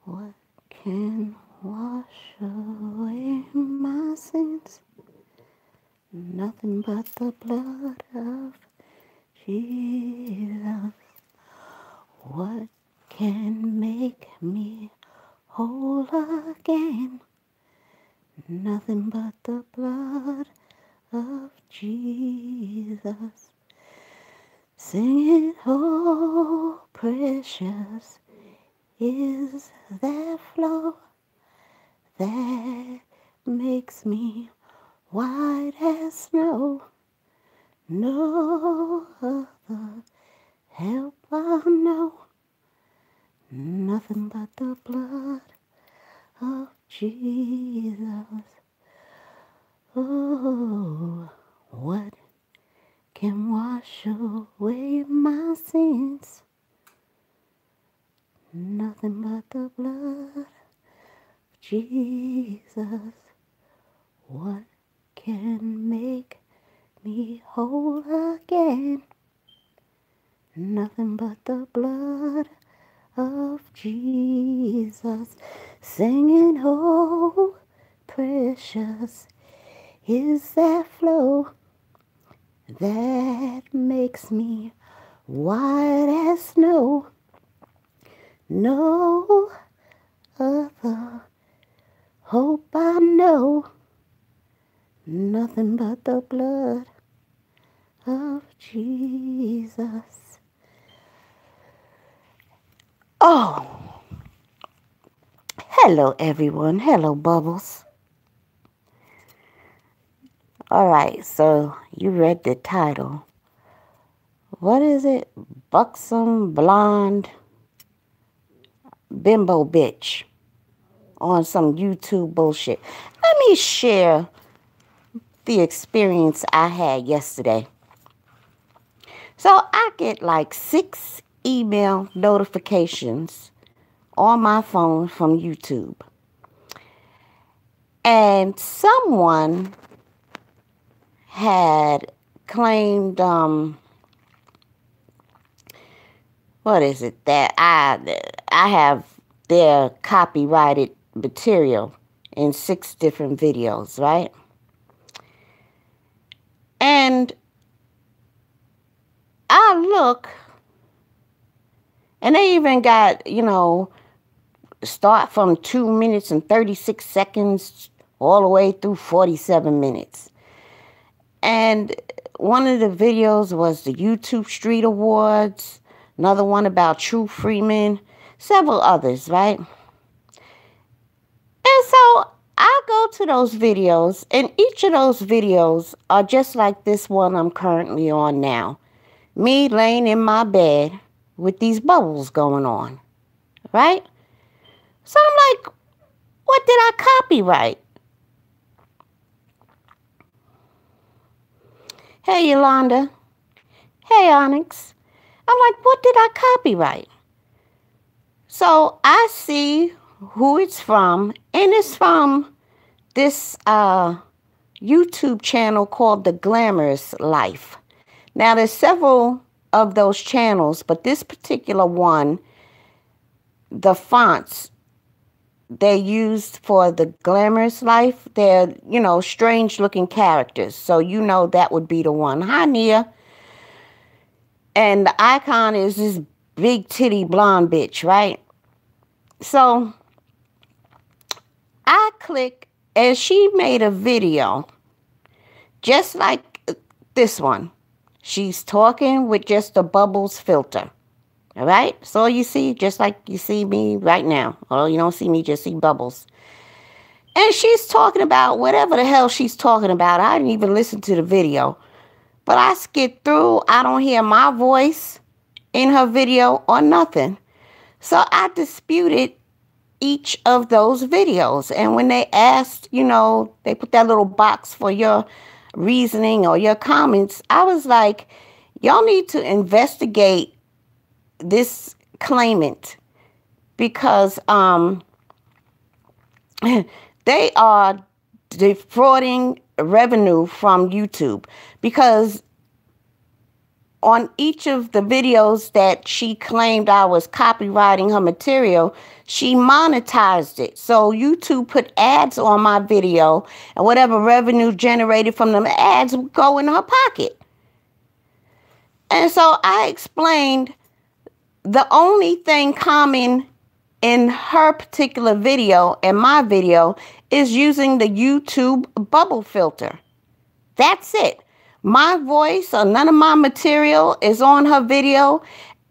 What can wash away my sins? Nothing but the blood of Jesus. What can make me whole again? Nothing but the blood of Jesus. Sing it, oh, precious is that flow that makes me white as snow. No other help I know. Nothing but the blood of Jesus. Oh, what can wash away my sins? Nothing but the blood of Jesus. What can make me whole again? Nothing but the blood of Jesus. Singing, oh, precious is that flow that makes me white as snow. No other hope I know. Nothing but the blood of Jesus. Oh, hello everyone. Hello, Bubbles. All right, so you read the title. What is it? Buxom blonde bimbo bitch on some YouTube bullshit. Let me share the experience I had yesterday. So I get like 6 email notifications on my phone from YouTube. And someone had claimed, what is it, that I have their copyrighted material in 6 different videos, right? And I look, and they even got, start from 2 minutes and 36 seconds all the way through 47 minutes. And one of the videos was the YouTube Street Awards, another one about True Freeman, several others, right? And so I go to those videos, and each of those videos are just like this one I'm currently on now. Me laying in my bed with these bubbles going on, right? So I'm like, what did I copyright? Hey, Yolanda. Hey, Onyx. I'm like, what did I copyright? So I see who it's from, and it's from this YouTube channel called The Glamorous Life. Now, there's several of those channels, but this particular one, the fonts they used for The Glamorous Life, they're, strange-looking characters. So that would be the one. Hi, Nia. And the icon is this big titty blonde bitch, right? So I click, and she made a video just like this one. She's talking with just a bubbles filter. All right? So you see, just like you see me right now. Well, you don't see me, just see bubbles. And she's talking about whatever the hell she's talking about. I didn't even listen to the video. But I skip through. I don't hear my voice in her video or nothing. So I disputed each of those videos. And when they asked, they put that little box for your reasoning or your comments, I was like, y'all need to investigate this claimant, because they are defrauding revenue from YouTube, because on each of the videos that she claimed I was copywriting her material, she monetized it. So YouTube put ads on my video, and whatever revenue generated from them ads would go in her pocket. And so I explained the only thing common in her particular video and my video is using the YouTube bubble filter. That's it. My voice or none of my material is on her video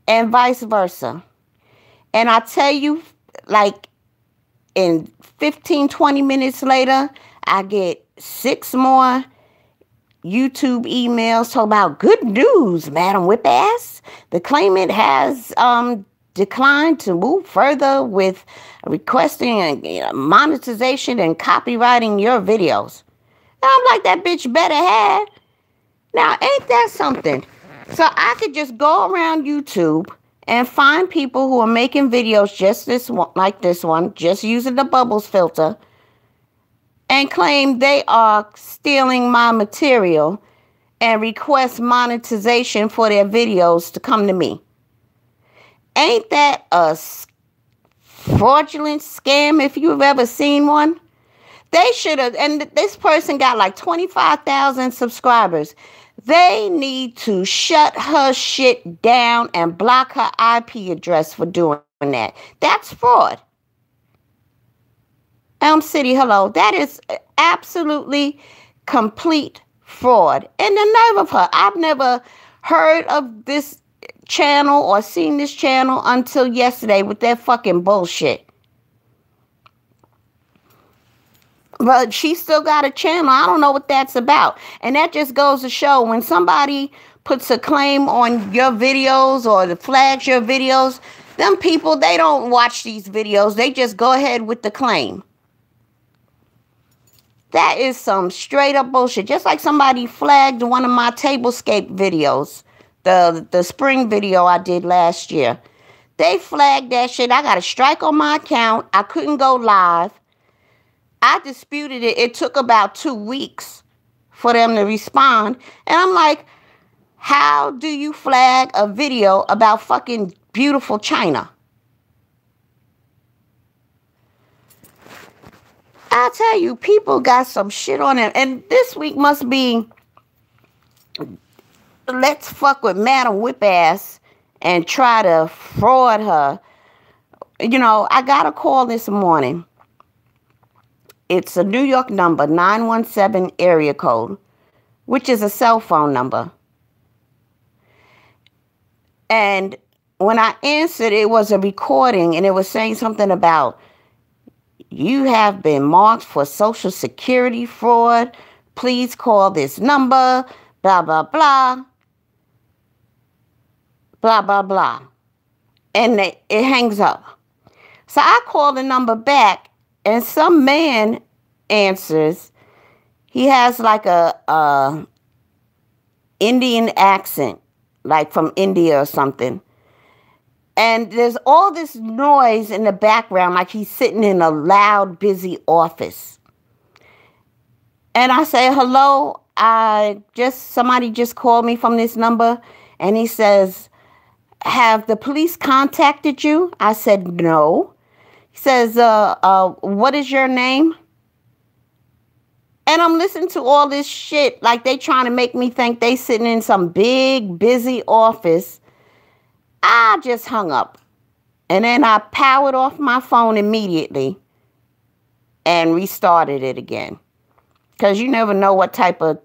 and vice versa. And I tell you, like in 15, 20 minutes later, I get 6 more YouTube emails talking about good news, Madam Whip Ass. The claimant has declined to move further with requesting monetization and copywriting your videos. And I'm like, that bitch better have. Now, ain't that something? So I could just go around YouTube and find people who are making videos just like this one, just using the bubbles filter, and claim they are stealing my material and request monetization for their videos to come to me. Ain't that a fraudulent scam if you've ever seen one? They should have, and this person got like 25,000 subscribers. They need to shut her shit down and block her IP address for doing that. That's fraud. Elm City, hello. That is absolutely complete fraud. And the nerve of her. I've never heard of this channel or seen this channel until yesterday with that fucking bullshit. But she still got a channel. I don't know what that's about. And that just goes to show when somebody puts a claim on your videos or flags your videos, them people, they don't watch these videos. They just go ahead with the claim. That is some straight up bullshit. Just like somebody flagged one of my tablescape videos, the spring video I did last year. They flagged that shit. I got a strike on my account. I couldn't go live. I disputed it. It took about 2 weeks for them to respond. And I'm like, how do you flag a video about fucking beautiful China? I'll tell you, people got some shit on them. And this week must be, let's fuck with Madam Whip Ass and try to fraud her. You know, I got a call this morning. It's a New York number, 917 area code, which is a cell phone number. And when I answered, it was a recording, and it was saying something about, you have been marked for Social Security fraud. Please call this number, blah, blah, blah. Blah, blah, blah. And it hangs up. So I call the number back. And some man answers. He has like a Indian accent, like from India or something. And there's all this noise in the background, like he's sitting in a loud, busy office. And I say, hello, somebody just called me from this number. And he says, have the police contacted you? I said, no. He says, what is your name? And I'm listening to all this shit like they trying to make me think they sitting in some big, busy office. I just hung up. And then I powered off my phone immediately and restarted it again. Because you never know what type of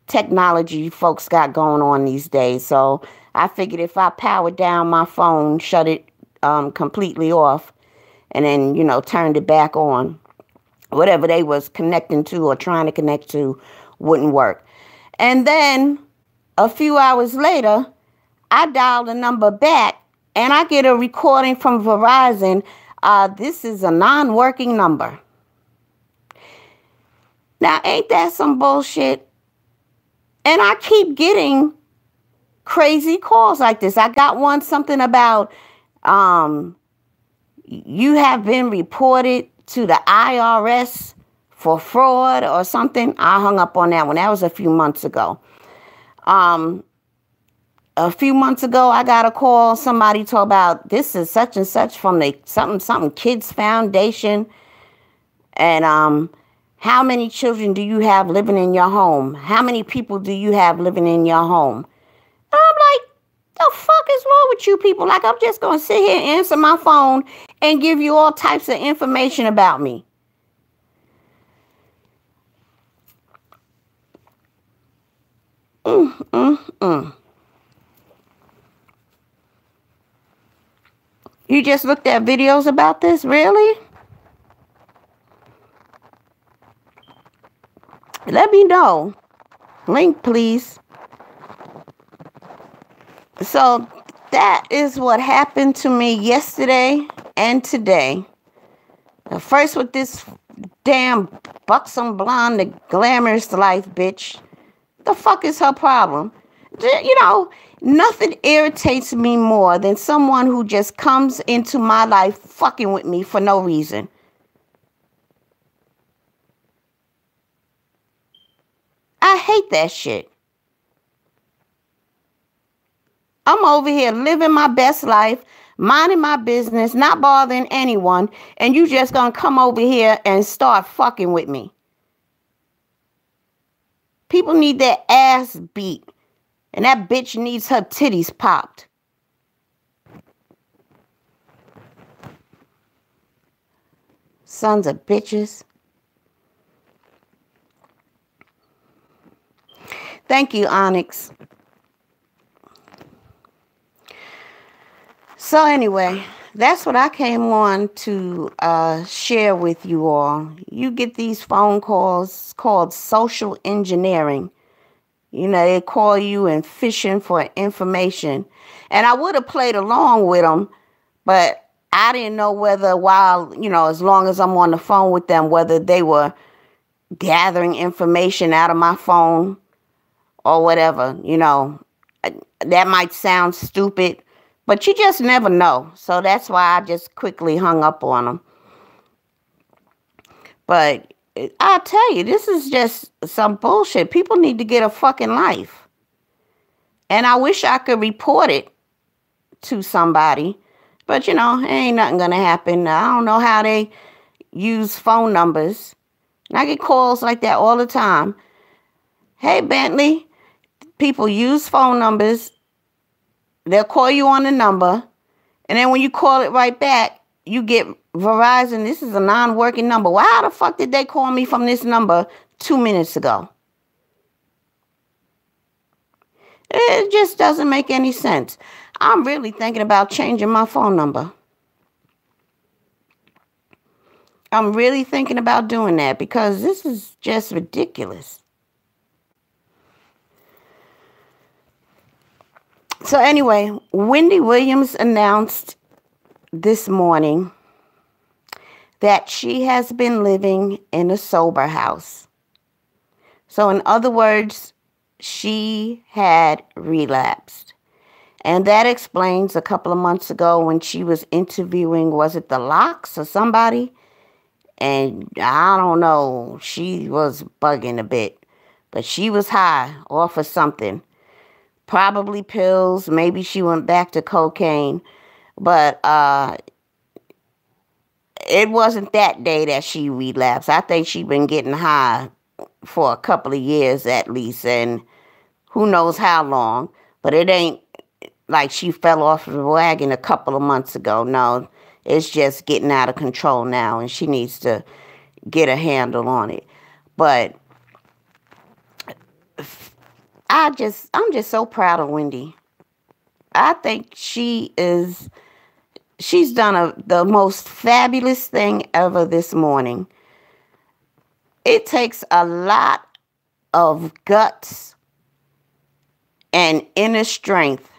technology folks got going on these days. So I figured if I powered down my phone, shut it completely off, and then, turned it back on, whatever they was connecting to or trying to connect to wouldn't work. And then a few hours later, I dialed the number back and I get a recording from Verizon. This is a non-working number. Now, ain't that some bullshit? And I keep getting crazy calls like this. I got one, something about, you have been reported to the IRS for fraud or something. I hung up on that one. That was a few months ago. a few months ago, I got a call. Somebody talk about this is such and such from the something kids foundation. And how many children do you have living in your home? How many people do you have living in your home? And I'm like, the fuck is wrong with you people? Like, I'm just going to sit here and answer my phone and give you all types of information about me. You just looked at videos about this? Really? Let me know. Link, please. So that is what happened to me yesterday and today. First with this damn buxom blonde, the glamorous life bitch. The fuck is her problem? You know, nothing irritates me more than someone who just comes into my life fucking with me for no reason. I hate that shit. I'm over here living my best life, minding my business, not bothering anyone, and you just gonna come over here and start fucking with me. People need their ass beat, and that bitch needs her titties popped. Sons of bitches. Thank you, Onyx. So anyway, that's what I came on to share with you all. You get these phone calls called social engineering. You know, they call you and fishing for information. And I would have played along with them, but I didn't know whether as long as I'm on the phone with them, whether they were gathering information out of my phone or whatever. That might sound stupid, but you just never know. So that's why I just quickly hung up on them. But I'll tell you, this is just some bullshit. People need to get a fucking life. And I wish I could report it to somebody. But, ain't nothing going to happen. I don't know how they use phone numbers. And I get calls like that all the time. Hey, Bentley, people use phone numbers. They'll call you on the number. And then when you call it right back, you get Verizon. This is a non-working number. Well, how the fuck did they call me from this number 2 minutes ago? It just doesn't make any sense. I'm really thinking about changing my phone number. I'm really thinking about doing that because this is just ridiculous. So anyway, Wendy Williams announced this morning that she has been living in a sober house. So in other words, she had relapsed. And that explains a couple of months ago when she was interviewing, was it the Locks or somebody? And I don't know, she was bugging a bit. But she was high off of something. Probably pills. Maybe she went back to cocaine. But it wasn't that day that she relapsed. I think she'd been getting high for a couple of years at least. And who knows how long. But it ain't like she fell off the wagon a couple of months ago. No, it's just getting out of control now. And she needs to get a handle on it. But I'm just so proud of Wendy. I think she's done the most fabulous thing ever this morning. It takes a lot of guts and inner strength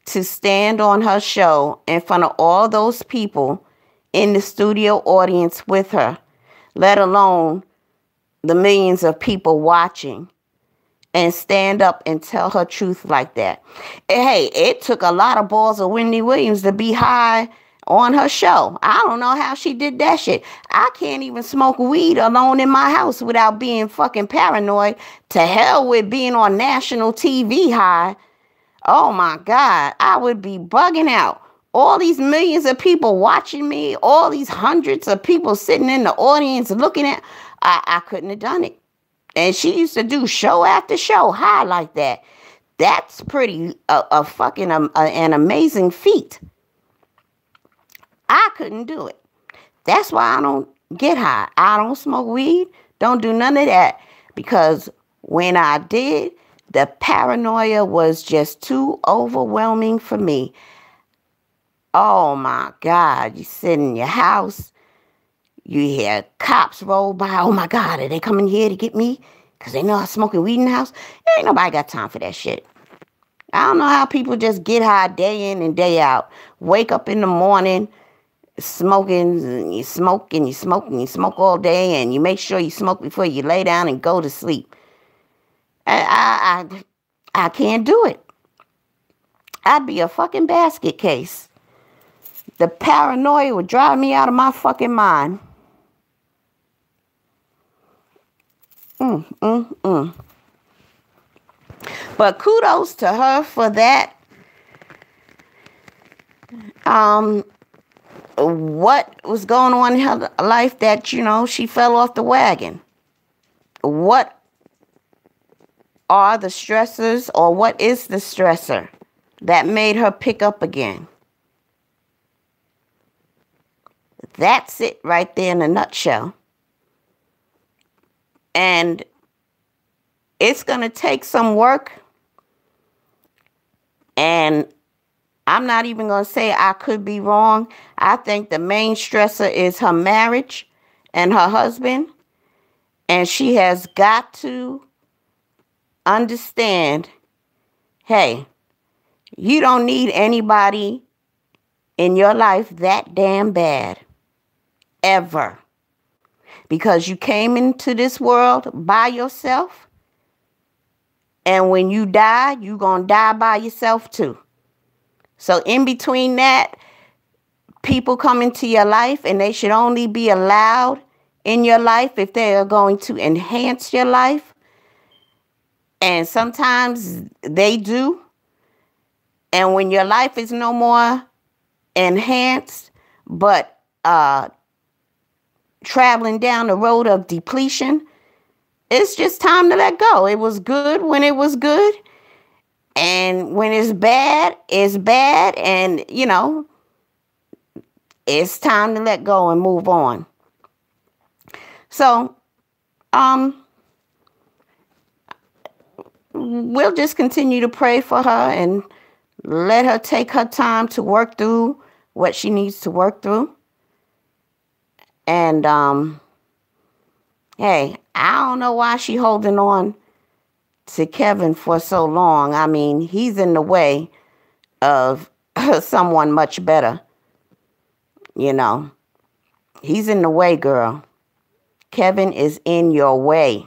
to stand on her show in front of all those people in the studio audience with her, let alone the millions of people watching, and stand up and tell her truth like that. Hey, it took a lot of balls of Wendy Williams to be high on her show. I don't know how she did that shit. I can't even smoke weed alone in my house without being fucking paranoid. To hell with being on national TV high. Oh my God, I would be bugging out. All these millions of people watching me, all these hundreds of people sitting in the audience looking at, I couldn't have done it. And she used to do show after show high like that. That's pretty a fucking an amazing feat. I couldn't do it. That's why I don't get high. I don't smoke weed. Don't do none of that. Because when I did, the paranoia was just too overwhelming for me. Oh my God. You sit in your house. You hear cops roll by. Oh my God, are they coming here to get me? Because they know I'm smoking weed in the house? Ain't nobody got time for that shit. I don't know how people just get high day in and day out. Wake up in the morning smoking, and you smoke and you smoke and you smoke all day, and you make sure you smoke before you lay down and go to sleep. I can't do it. I'd be a fucking basket case. The paranoia would drive me out of my fucking mind. But kudos to her for that. What was going on in her life that, she fell off the wagon? What are the stressors, or what is the stressor that made her pick up again? That's it right there in a nutshell. And it's going to take some work. And I'm not even going to say I could be wrong. I think the main stressor is her marriage and her husband. And she has got to understand, hey, you don't need anybody in your life that damn bad. Ever. Because you came into this world by yourself. And when you die, you're going to die by yourself too. So in between that, people come into your life, and they should only be allowed in your life if they are going to enhance your life. And sometimes they do. And when your life is no more enhanced, but traveling down the road of depletion, it's just time to let go. It was good when it was good. And when it's bad, it's bad. And, it's time to let go and move on. So, we'll just continue to pray for her and let her take her time to work through what she needs to work through. And, hey, I don't know why she holding on to Kevin for so long. I mean, he's in the way of someone much better. He's in the way, girl. Kevin is in your way.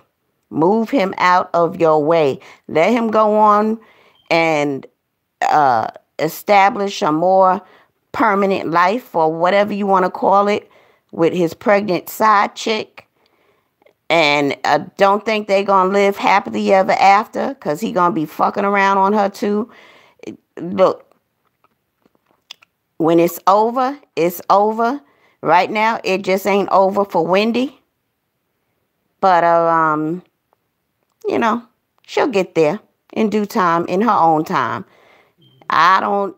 Move him out of your way. Let him go on and establish a more permanent life, or whatever you want to call it, with his pregnant side chick. And don't think they're going to live happily ever after, because he's going to be fucking around on her too. Look, when it's over, it's over. Right now, it just ain't over for Wendy. But, she'll get there in due time, in her own time. I don't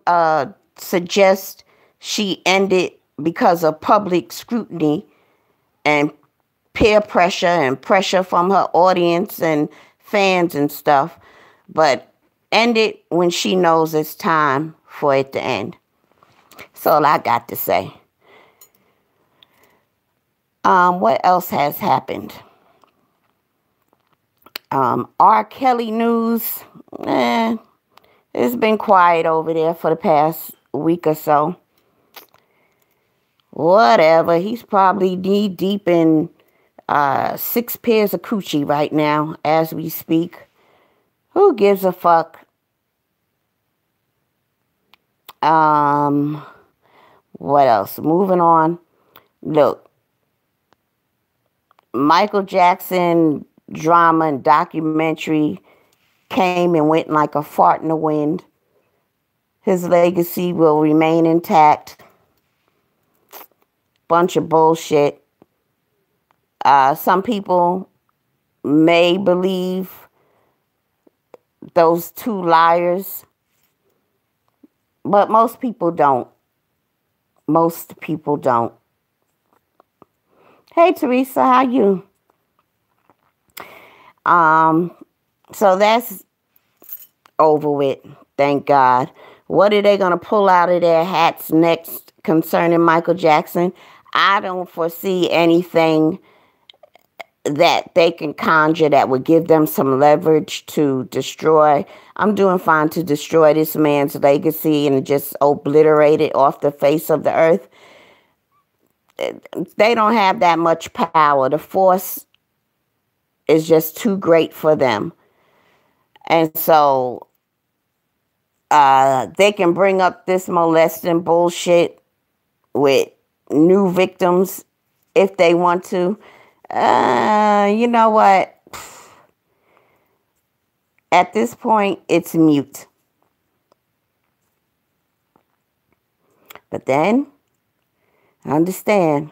suggest she end it because of public scrutiny and peer pressure and pressure from her audience and fans and stuff, but end it when she knows it's time for it to end. That's all I got to say. What else has happened? R. Kelly news. It's been quiet over there for the past week or so. Whatever. He's probably knee deep in 6 pairs of coochie right now as we speak. Who gives a fuck? What else? Moving on. Look, Michael Jackson drama and documentary came and went like a fart in the wind. his legacy will remain intact. Bunch of bullshit. Some people may believe those two liars, but most people don't. Most people don't. Hey, Teresa, how you? So that's over with. Thank God. What are they going to pull out of their hats next concerning Michael Jackson? I don't foresee anything that they can conjure that would give them some leverage to destroy. I'm doing fine to destroy this man's legacy and just obliterate it off the face of the earth. They don't have that much power. The force is just too great for them. And so they can bring up this molesting bullshit with new victims if they want to. You know what? At this point, it's mute. But then, understand,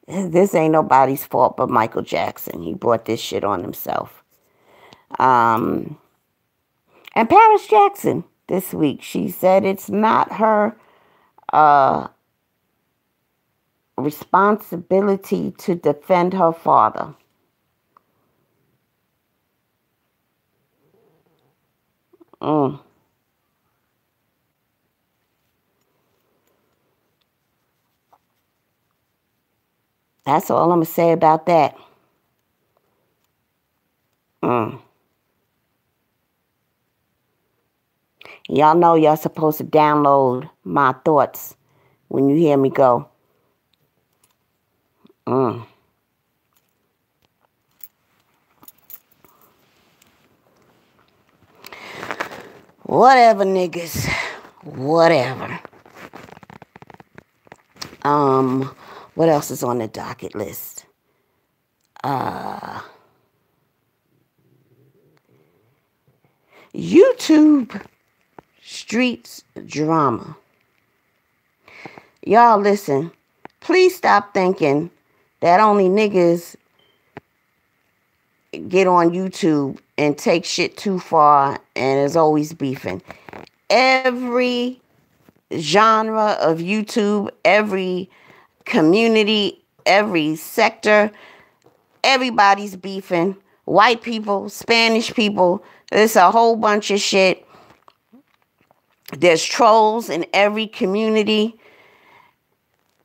this ain't nobody's fault but Michael Jackson. He brought this shit on himself. And Paris Jackson this week, she said it's not her responsibility to defend her father. That's all I'm going to say about that. Y'all know y'all supposed to download my thoughts when you hear me go. Whatever, niggas. Whatever. What else is on the docket list? YouTube streets drama. Y'all listen. Please stop thinking that only niggas get on YouTube and take shit too far and is always beefing. Every genre of YouTube, every community, every sector, everybody's beefing. White people, Spanish people, there's a whole bunch of shit. There's trolls in every community.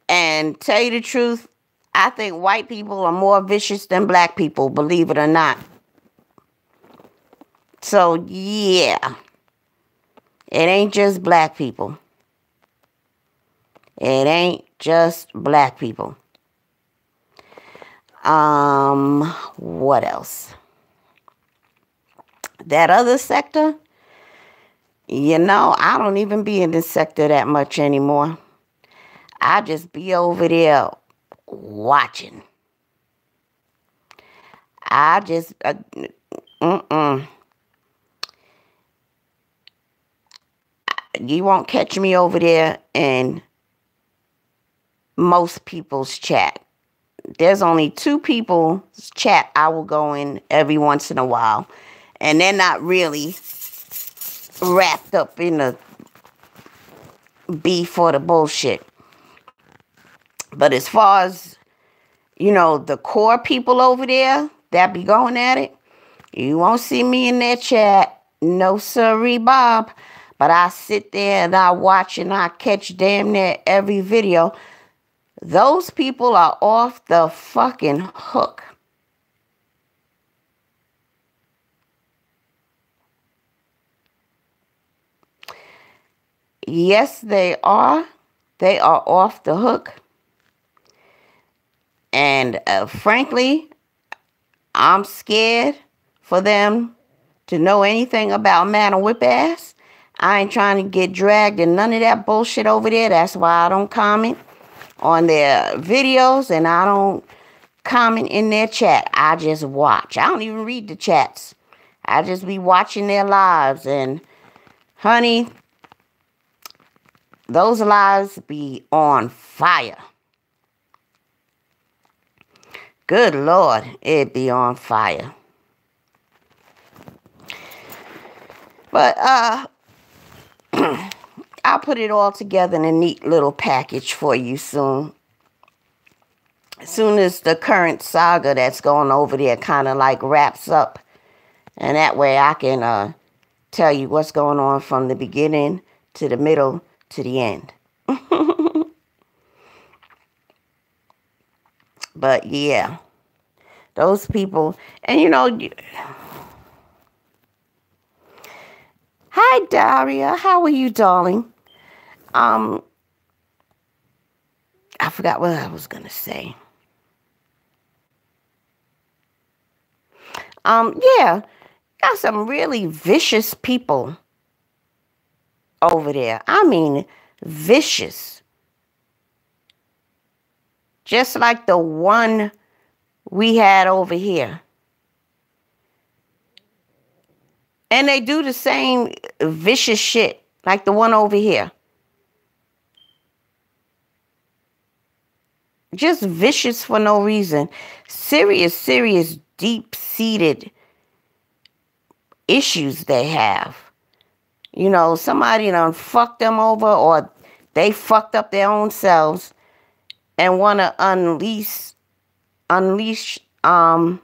And tell you the truth, I think white people are more vicious than black people, believe it or not. So, yeah. It ain't just black people. It ain't just black people. What else? That other sector, you know, I don't even be in this sector that much anymore. I just be over there watching. I just, you won't catch me over there in most people's chat. There's only 2 people's chat I will go in every once in a while. And they're not really wrapped up in the beef or the bullshit. But as far as, you know, the core people over there that be going at it, you won't see me in their chat. No sirree, Bob. But I sit there and I watch and I catch damn near every video. Those people are off the fucking hook. Yes, they are. They are off the hook. And frankly, I'm scared for them to know anything about Madam Whip Ass. I ain't trying to get dragged in none of that bullshit over there. That's why I don't comment on their videos and I don't comment in their chat. I just watch. I don't even read the chats. I just be watching their lives. And Honey, those lives be on fire. Good Lord, it be on fire. But I'll put it all together in a neat little package for you soon. As soon as the current saga that's going over there kind of like wraps up. And that way I can tell you what's going on from the beginning to the middle to the end. But yeah, those people, and you know, hi Daria, how are you, darling? I forgot what I was gonna say. Yeah, got some really vicious people over there. I mean, vicious. Just like the one we had over here. And they do the same vicious shit like the one over here. Just vicious for no reason. Serious, deep-seated issues they have. You know, somebody done fucked them over, or they fucked up their own selves and want to unleash all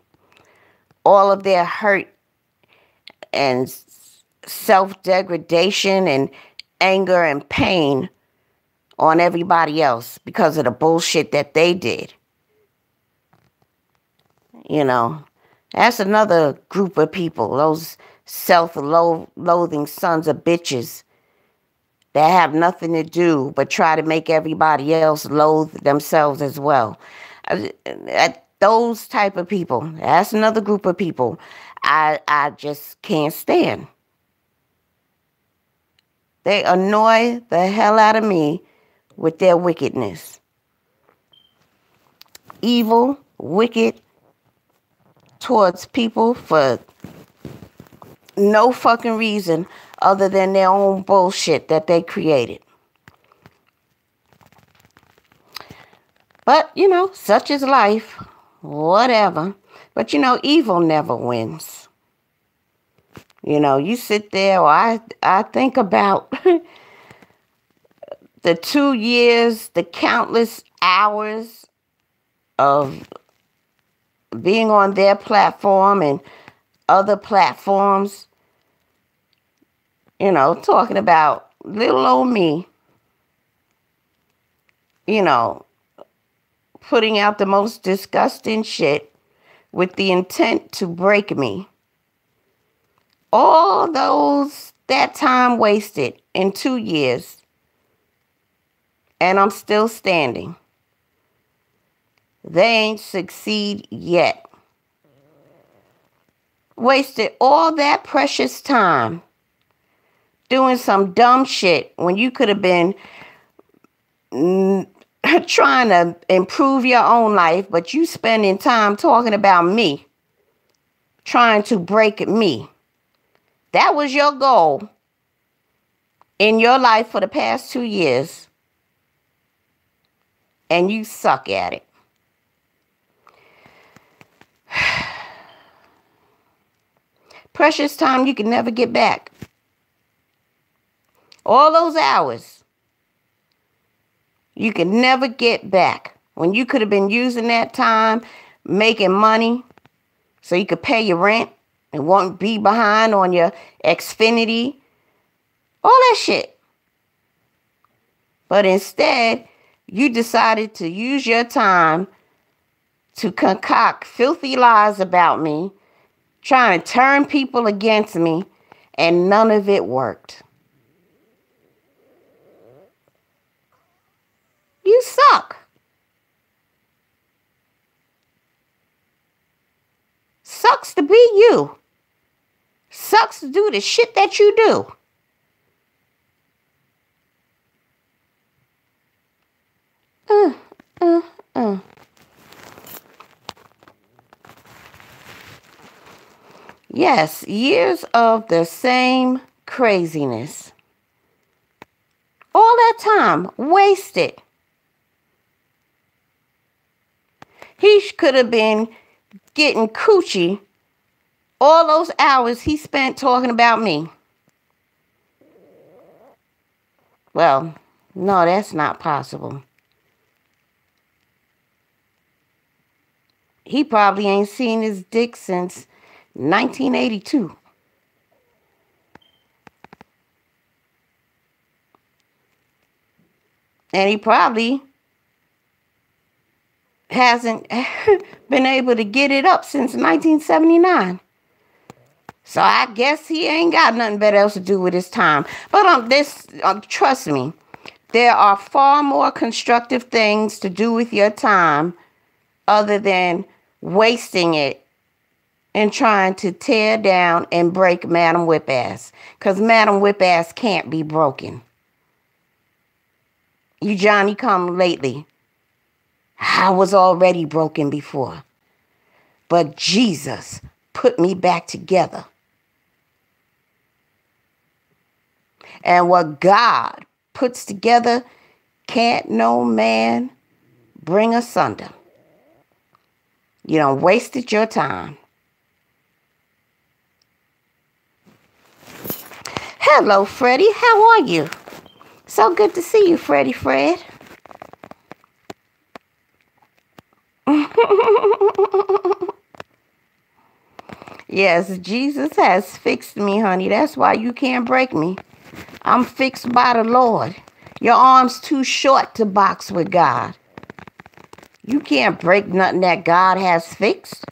of their hurt and self-degradation and anger and pain on everybody else because of the bullshit that they did. You know, that's another group of people, those self-loathing sons of bitches that have nothing to do but try to make everybody else loathe themselves as well. Those type of people, that's another group of people I just can't stand. They annoy the hell out of me with their wickedness. Evil, wicked towards people for no fucking reason other than their own bullshit that they created. But, you know, such is life. Whatever. But, you know, evil never wins. You know, you sit there, or I think about the 2 years, the countless hours of being on their platform and other platforms, you know, talking about little old me, you know, putting out the most disgusting shit with the intent to break me. All that time wasted in 2 years, and I'm still standing. They ain't succeed yet. Wasted all that precious time doing some dumb shit when you could have been trying to improve your own life, but you spending time talking about me, trying to break me. That was your goal in your life for the past 2 years, and you suck at it. Precious time you can never get back. All those hours you can never get back when you could have been using that time making money so you could pay your rent and won't be behind on your Xfinity, all that shit. But instead, you decided to use your time to concoct filthy lies about me, trying to turn people against me, and none of it worked. You suck. Sucks to be you. Sucks to do the shit that you do. Yes, years of the same craziness. All that time wasted. He could have been getting coochie all those hours he spent talking about me. Well, no, that's not possible. He probably ain't seen his dick since 1982. And he probably hasn't been able to get it up since 1979. So I guess he ain't got nothing better else to do with his time. But trust me, there are far more constructive things to do with your time other than wasting it and trying to tear down and break Madam Whip-Ass. Because Madam Whip-Ass can't be broken. You Johnny come lately. I was already broken before. But Jesus put me back together. And what God puts together can't no man bring asunder. You done wasted your time. Hello, Freddie. How are you? So good to see you, Freddie Fred. Yes, Jesus has fixed me, honey. That's why you can't break me. I'm fixed by the Lord. Your arm's too short to box with God. You can't break nothing that God has fixed.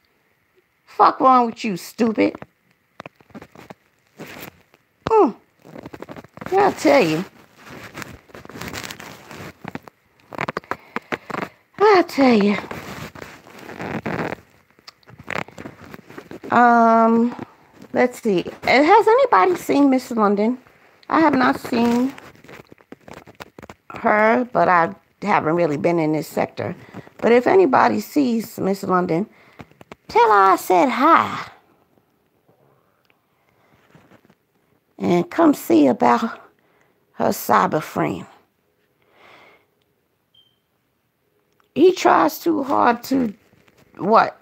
Fuck wrong with you, stupid. I'll tell you. Let's see. Has anybody seen Miss London? I have not seen her, but I haven't really been in this sector. But if anybody sees Miss London, tell her I said hi. And come see about her cyber friend. He tries too hard to what?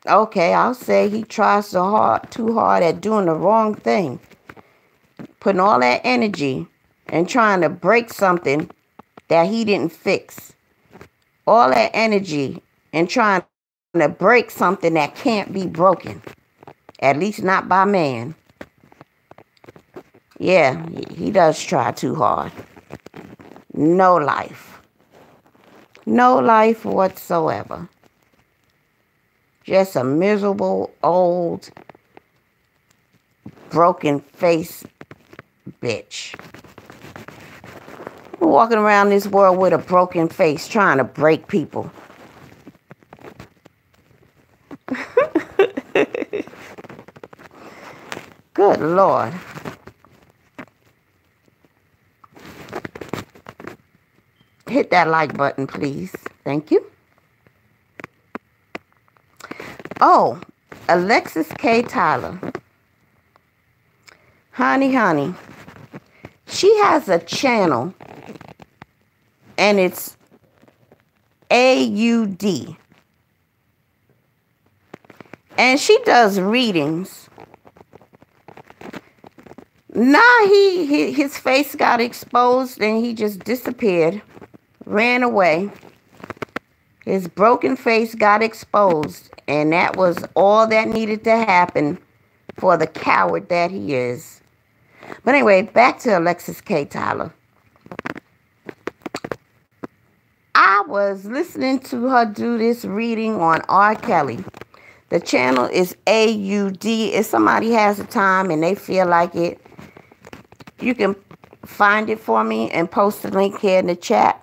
Okay, I'll say he tries too hard at doing the wrong thing. Putting all that energy and trying to break something that he didn't fix. All that energy and trying to break something that can't be broken. At least not by man. Yeah, he does try too hard. No life. No life whatsoever. Just a miserable, old, broken face bitch. Walking around this world with a broken face trying to break people. Good Lord. Hit that like button, please. Thank you. Oh, Alexis K. Tyler. Honey. She has a channel, and it's AUD. And she does readings. His face got exposed, and he just disappeared, ran away. His broken face got exposed, and that was all that needed to happen for the coward that he is. But anyway, back to Alexis K. Tyler. I was listening to her do this reading on R. Kelly. The channel is AUD. If somebody has the time and they feel like it, you can find it for me and post the link here in the chat.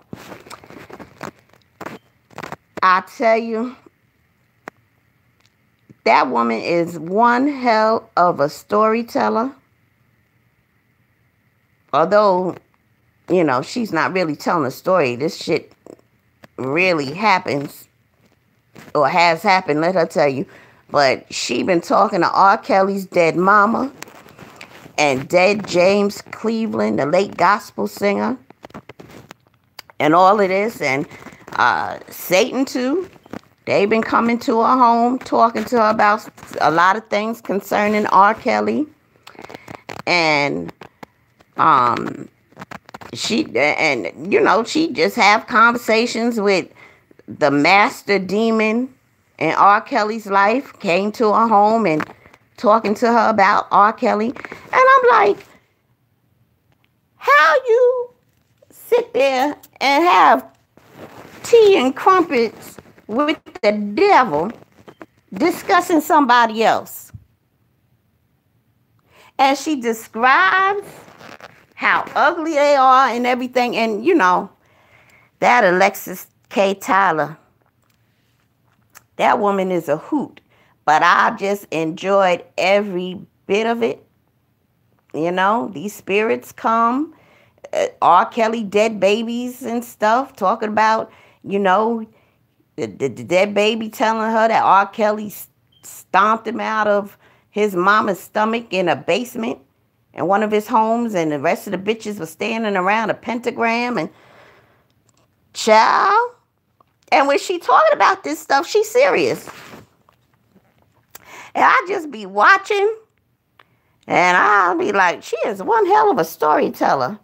I tell you, that woman is one hell of a storyteller. Although, she's not really telling a story. This shit really happens or has happened, let her tell you. But she been talking to R. Kelly's dead mama and dead James Cleveland, the late gospel singer, and all of this, and Satan too. They've been coming to her home, talking to her about a lot of things concerning R. Kelly. And she just have conversations with the master demon in R. Kelly's life, came to her home and talking to her about R. Kelly. And I'm like, how you sit there and have tea and crumpets with the devil discussing somebody else? And she describes how ugly they are and everything. And, that Alexis K. Tyler, that woman is a hoot. But I just enjoyed every bit of it. These spirits come. R. Kelly dead babies and stuff. Talking about, the dead baby telling her that R. Kelly stomped him out of his mama's stomach in a basement in one of his homes, and the rest of the bitches were standing around a pentagram and child. And when she talking about this stuff, she's serious. And I just be watching, and I'll be like, she is one hell of a storyteller.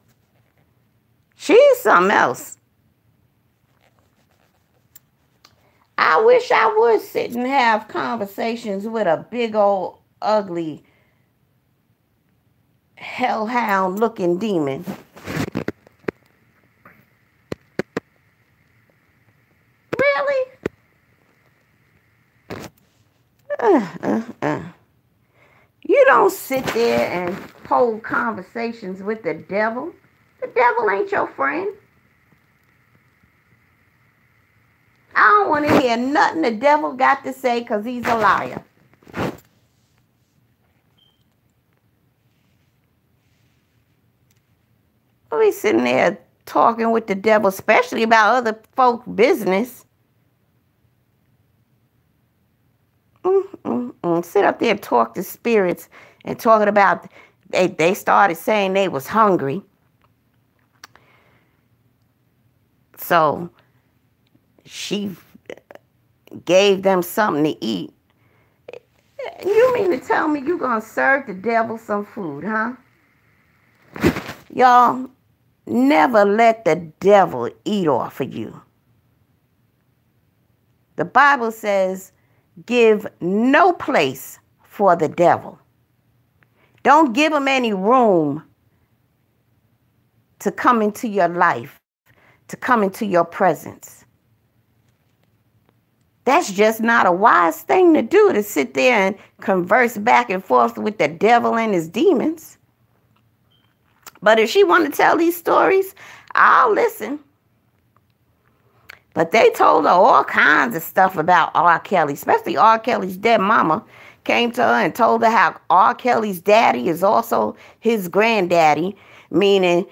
She's something else. I wish I would sit and have conversations with a big old ugly hellhound looking demon. Really? You don't sit there and hold conversations with the devil. The devil ain't your friend. I don't want to hear nothing the devil got to say because he's a liar. We sitting there talking with the devil, especially about other folk business. Sit up there and talk to spirits and talking about they started saying they was hungry. So she gave them something to eat. You mean to tell me you gonna serve the devil some food, huh? Y'all, never let the devil eat off of you. The Bible says, give no place for the devil. Don't give him any room to come into your life, to come into your presence. That's just not a wise thing to do, to sit there and converse back and forth with the devil and his demons. But if she want to tell these stories, I'll listen. But they told her all kinds of stuff about R. Kelly, especially R. Kelly's dead mama came to her and told her how R. Kelly's daddy is also his granddaddy, meaning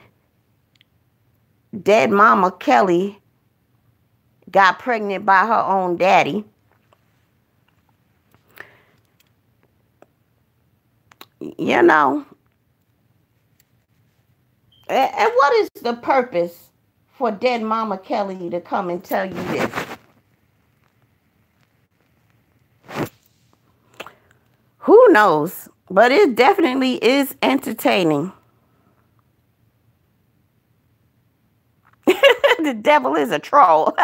dead mama Kelly got pregnant by her own daddy. You know. And what is the purpose for dead mama Kelly to come and tell you this? Who knows? But it definitely is entertaining. The devil is a troll.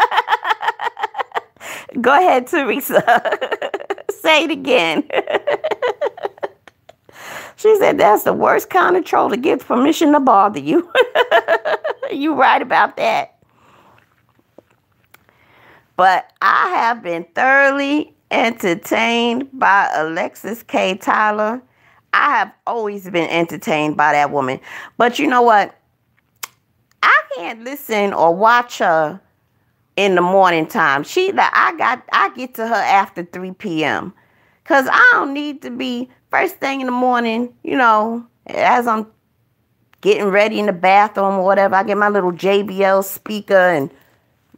Go ahead, Teresa. Say it again. She said that's the worst kind of troll to give permission to bother you. You right about that. But I have been thoroughly entertained by Alexis K. Tyler. I have always been entertained by that woman. But you know what? I can't listen or watch her in the morning time. I get to her after 3 p.m. Because I don't need to be first thing in the morning, you know, as I'm getting ready in the bathroom or whatever. I get my little JBL speaker and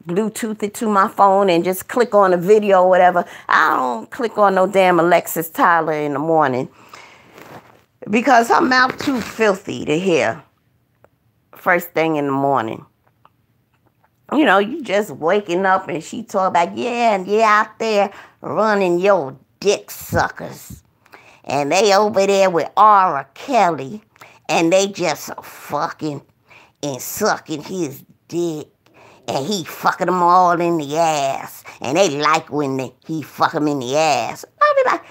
Bluetooth it to my phone and just click on a video or whatever. I don't click on no damn Alexis Tyler in the morning because her mouth too filthy to hear first thing in the morning. You know, you just waking up and she talk about, yeah, and yeah, out there running your dick suckers. And they over there with R. Kelly. And they just fucking and sucking his dick. And he fucking them all in the ass. And they like when he fuck them in the ass. I be like,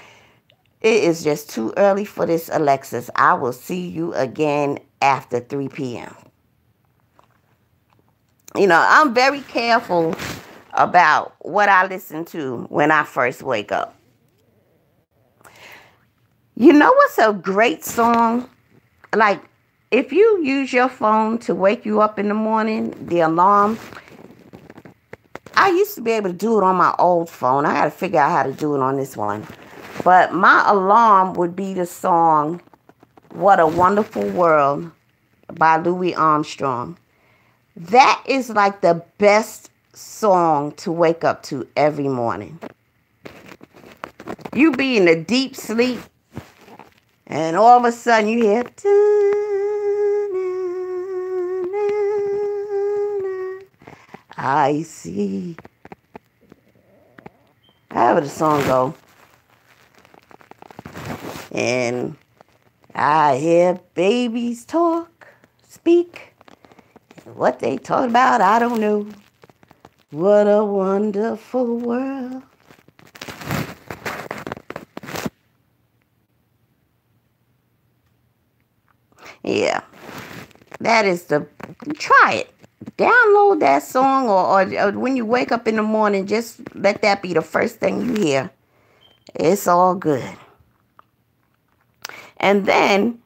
it is just too early for this, Alexis. I will see you again after 3 p.m. You know, I'm very careful about what I listen to when I first wake up. You know what's a great song? Like, if you use your phone to wake you up in the morning, the alarm, I used to be able to do it on my old phone. I got to figure out how to do it on this one. But my alarm would be the song, What a Wonderful World by Louis Armstrong. That is like the best song to wake up to every morning. You be in a deep sleep, and all of a sudden you hear, I see. However the song go. And I hear babies talk, speak. What they talk about, I don't know. What a wonderful world. Yeah, that is try it. Download that song or when you wake up in the morning, just let that be the first thing you hear. It's all good. And then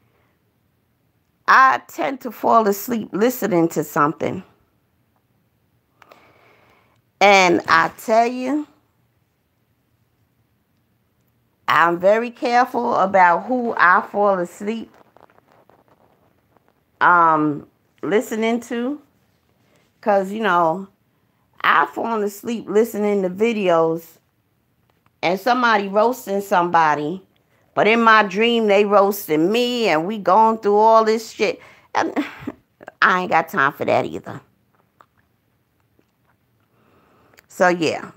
I tend to fall asleep listening to something. And I tell you, I'm very careful about who I fall asleep listening to. Because, you know, I've fallen asleep listening to videos and somebody roasting somebody. But in my dream, they roasting me and we going through all this shit. And I ain't got time for that either. So, yeah.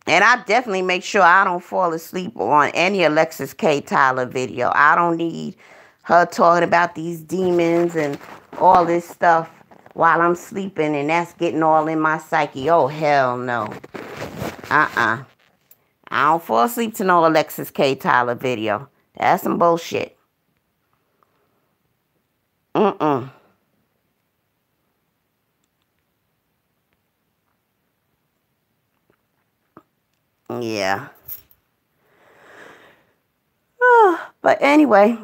And I definitely make sure I don't fall asleep on any Alexis K. Tyler video. I don't need her talking about these demons and all this stuff while I'm sleeping, and that's getting all in my psyche. Oh, hell no. I don't fall asleep to no Alexis K. Tyler video. That's some bullshit. Yeah. But anyway,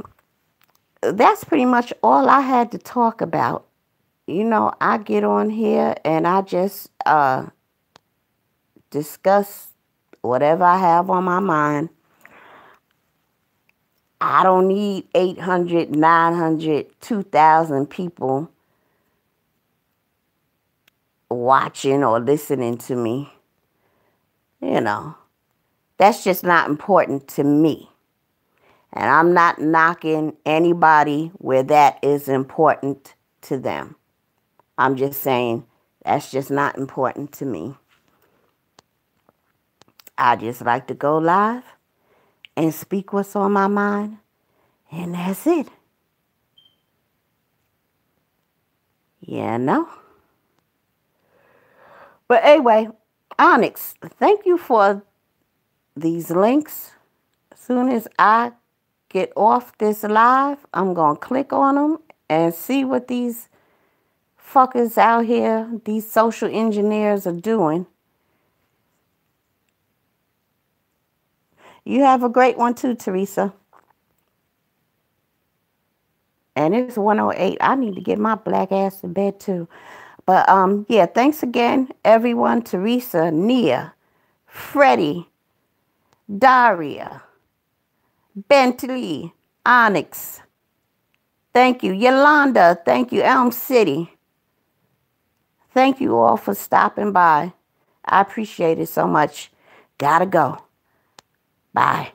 that's pretty much all I had to talk about. You know, I get on here and I just discuss whatever I have on my mind. I don't need 800, 900, 2,000 people watching or listening to me. You know, that's just not important to me. And I'm not knocking anybody where that is important to them. I'm just saying that's just not important to me. I just like to go live and speak what's on my mind, and that's it. Yeah, no. But anyway, Onyx, thank you for these links. As soon as I get off this live, I'm going to click on them and see what these fuckers out here, these social engineers, are doing. You have a great one too, Teresa. And it's 1:08. I need to get my black ass to bed too. But yeah, thanks again, everyone. Teresa, Nia, Freddie, Daria, Bentley, Onyx. Thank you. Yolanda, thank you. Elm City. Thank you all for stopping by. I appreciate it so much. Gotta go. Bye.